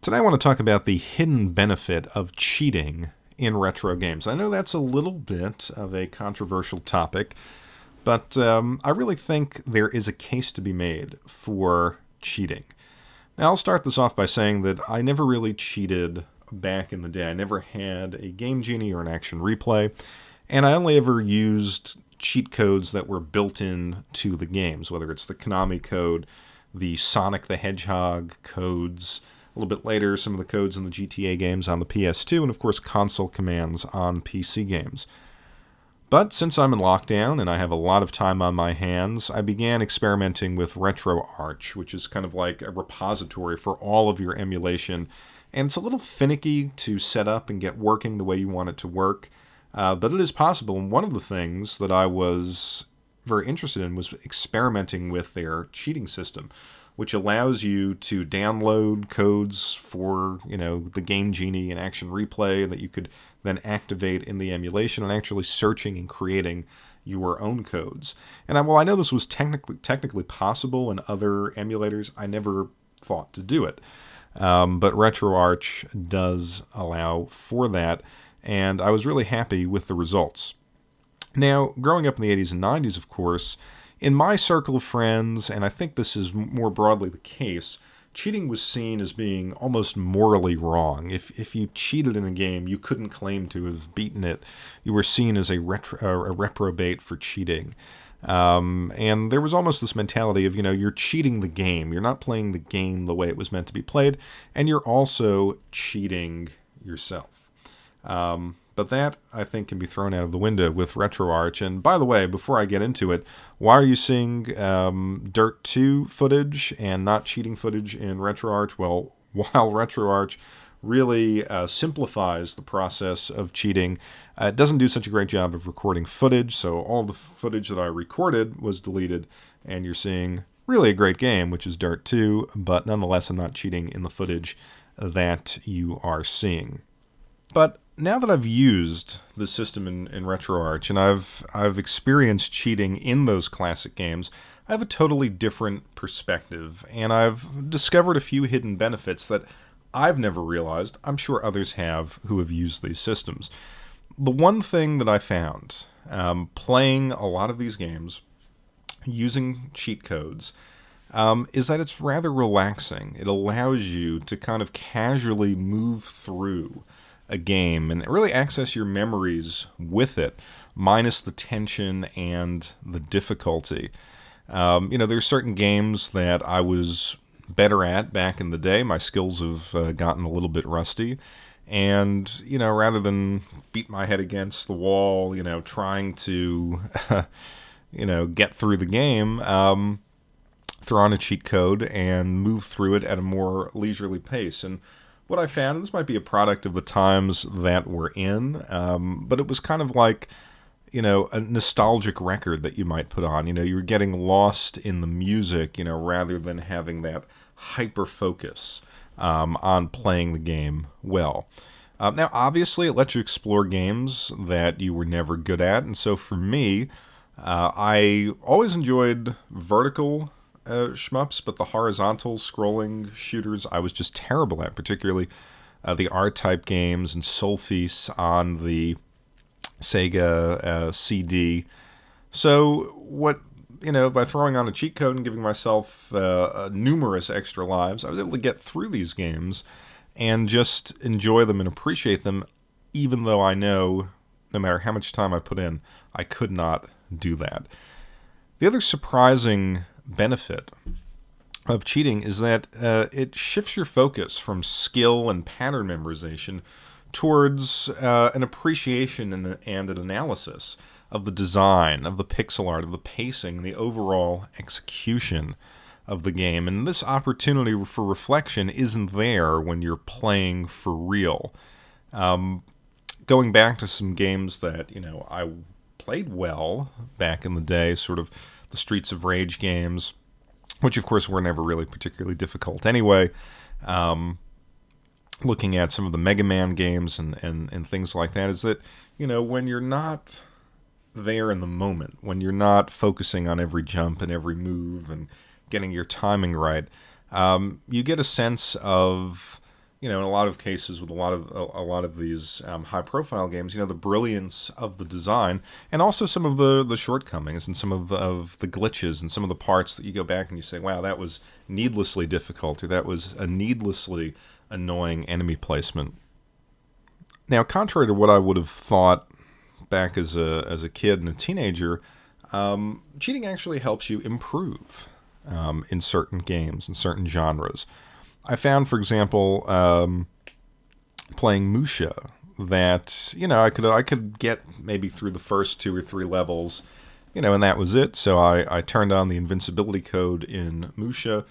Today I want to talk about the hidden benefit of cheating in retro games. I know that's a little bit of a controversial topic, but I really think there is a case to be made for cheating. Now, I'll start this off by saying that I never really cheated back in the day. I never had a Game Genie or an Action Replay, and I only ever used cheat codes that were built in to the games, whether it's the Konami code, the Sonic the Hedgehog codes, a little bit later, some of the codes in the GTA games on the PS2, and of course console commands on PC games. But since I'm in lockdown and I have a lot of time on my hands, I began experimenting with RetroArch, which is kind of like a repository for all of your emulation. And it's a little finicky to set up and get working the way you want it to work, but it is possible. And one of the things that I was very interested in was experimenting with their cheating system, which allows you to download codes for, the Game Genie and Action Replay that you could then activate in the emulation and actually searching and creating your own codes. And while I know this was technically possible in other emulators, I never thought to do it. But RetroArch does allow for that, and I was really happy with the results. Now, growing up in the 80s and 90s, of course, in my circle of friends, and I think this is more broadly the case, cheating was seen as being almost morally wrong. If you cheated in a game, you couldn't claim to have beaten it. You were seen as a reprobate for cheating. And there was almost this mentality of, you're cheating the game. You're not playing the game the way it was meant to be played, and you're also cheating yourself. But that, I think, can be thrown out of the window with RetroArch. And by the way, before I get into it, why are you seeing Dirt 2 footage and not cheating footage in RetroArch? Well, while RetroArch really simplifies the process of cheating, it doesn't do such a great job of recording footage. So all the footage that I recorded was deleted, and you're seeing really a great game, which is Dirt 2, but nonetheless, I'm not cheating in the footage that you are seeing. But now that I've used the system in RetroArch and I've experienced cheating in those classic games, I have a totally different perspective, and I've discovered a few hidden benefits that I've never realized. I'm sure others have who have used these systems. The one thing that I found playing a lot of these games using cheat codes is that it's rather relaxing. It allows you to kind of casually move through a game and really access your memories with it, minus the tension and the difficulty. There's certain games that I was better at back in the day. My skills have gotten a little bit rusty. And, rather than beat my head against the wall, trying to, get through the game, throw on a cheat code and move through it at a more leisurely pace. And what I found, and this might be a product of the times that we're in, but it was kind of like, a nostalgic record that you might put on. You're getting lost in the music, rather than having that hyper focus on playing the game well. Now, obviously, it lets you explore games that you were never good at, and so for me, I always enjoyed vertical shmups, but the horizontal scrolling shooters I was just terrible at, particularly the R-type games and Solfease on the Sega CD. So by throwing on a cheat code and giving myself numerous extra lives, I was able to get through these games and just enjoy them and appreciate them, even though I know no matter how much time I put in, I could not do that. The other surprising benefit of cheating is that it shifts your focus from skill and pattern memorization towards an appreciation and an analysis of the design, of the pixel art, of the pacing, the overall execution of the game. And this opportunity for reflection isn't there when you're playing for real. Going back to some games that, I played well back in the day, sort of the Streets of Rage games, which of course were never really particularly difficult anyway. Looking at some of the Mega Man games and things like that, is that, when you're not there in the moment, when you're not focusing on every jump and every move and getting your timing right, you get a sense of in a lot of cases with a lot of these high-profile games, the brilliance of the design, and also some of the shortcomings and some of the glitches and some of the parts that you go back and you say, wow, that was needlessly difficult, or that was a needlessly annoying enemy placement. Now, contrary to what I would have thought back as a kid and a teenager, cheating actually helps you improve in certain games, in certain genres. I found, for example, playing Musha, that I could get maybe through the first 2 or 3 levels, and that was it. So I turned on the invincibility code in Musha,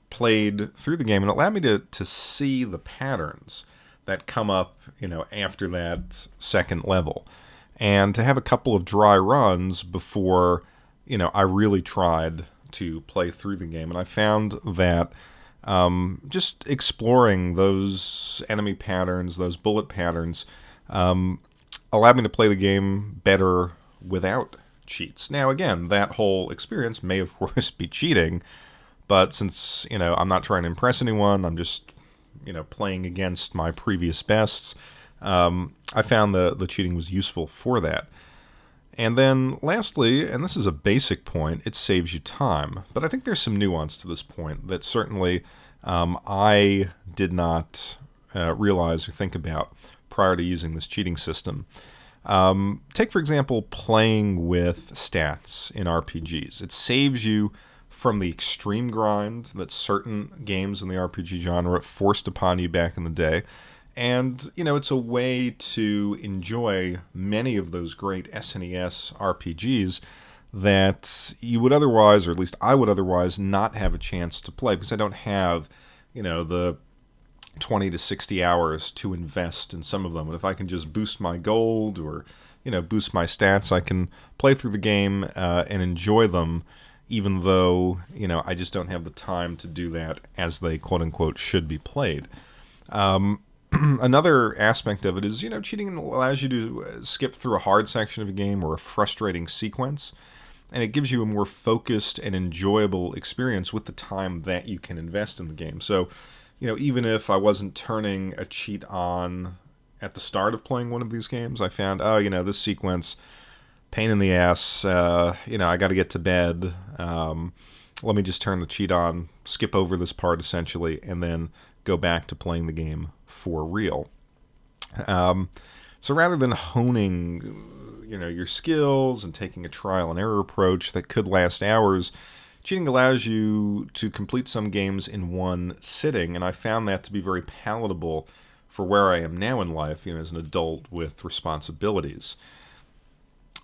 played through the game, and it allowed me to see the patterns that come up, after that second level, and to have a couple of dry runs before, I really tried to play through the game. And I found that just exploring those enemy patterns, those bullet patterns, allowed me to play the game better without cheats. Now, again, that whole experience may, of course, be cheating, but since, I'm not trying to impress anyone, I'm just, playing against my previous bests, I found the cheating was useful for that. And then lastly, and this is a basic point, it saves you time. But I think there's some nuance to this point that certainly I did not realize or think about prior to using this cheating system. Take, for example, playing with stats in RPGs. It saves you from the extreme grind that certain games in the RPG genre forced upon you back in the day. And, it's a way to enjoy many of those great SNES RPGs that you would otherwise, or at least I would otherwise, not have a chance to play because I don't have, the 20 to 60 hours to invest in some of them. And if I can just boost my gold or, boost my stats, I can play through the game and enjoy them, even though, I just don't have the time to do that as they, quote-unquote, should be played. Another aspect of it is, cheating allows you to skip through a hard section of a game or a frustrating sequence, and it gives you a more focused and enjoyable experience with the time that you can invest in the game. So, even if I wasn't turning a cheat on at the start of playing one of these games, I found, this sequence, pain in the ass, I got to get to bed, let me just turn the cheat on, skip over this part essentially, and then go back to playing the game for real. So rather than honing, your skills and taking a trial and error approach that could last hours, cheating allows you to complete some games in one sitting, and I found that to be very palatable for where I am now in life, as an adult with responsibilities.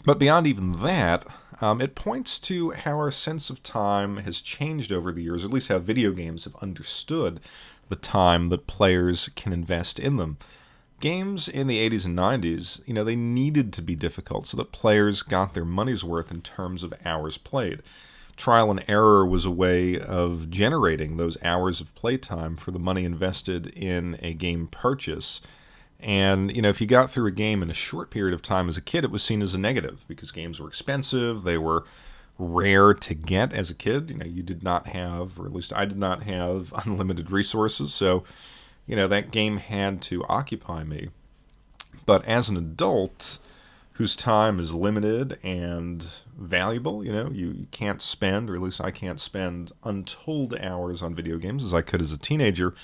But beyond even that, it points to how our sense of time has changed over the years, or at least how video games have understood the time that players can invest in them. Games in the 80s and 90s, they needed to be difficult so that players got their money's worth in terms of hours played. Trial and error was a way of generating those hours of playtime for the money invested in a game purchase. And, if you got through a game in a short period of time as a kid, it was seen as a negative because games were expensive, they were rare to get as a kid. You did not have, or at least I did not have, unlimited resources, so, that game had to occupy me. But as an adult whose time is limited and valuable, you can't spend, or at least I can't spend, untold hours on video games as I could as a teenager.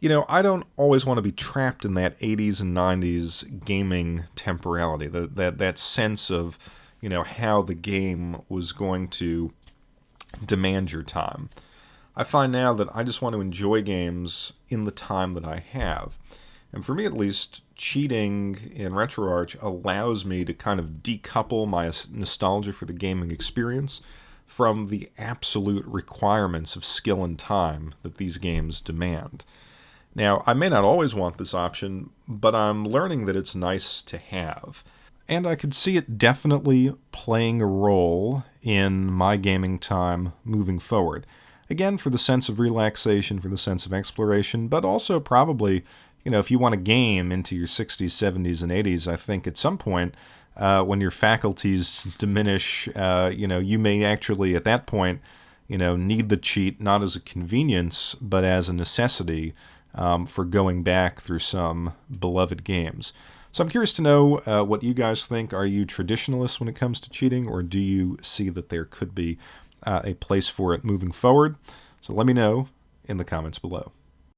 I don't always want to be trapped in that 80s and 90s gaming temporality, that sense of, how the game was going to demand your time. I find now that I just want to enjoy games in the time that I have. And for me at least, cheating in RetroArch allows me to kind of decouple my nostalgia for the gaming experience from the absolute requirements of skill and time that these games demand. Now, I may not always want this option, but I'm learning that it's nice to have. And I could see it definitely playing a role in my gaming time moving forward. Again, for the sense of relaxation, for the sense of exploration, but also probably, if you want to game into your 60s, 70s, and 80s, I think at some point, when your faculties diminish, you may actually, at that point, need the cheat not as a convenience, but as a necessity for going back through some beloved games. So I'm curious to know what you guys think. Are you traditionalists when it comes to cheating, or do you see that there could be a place for it moving forward? So let me know in the comments below.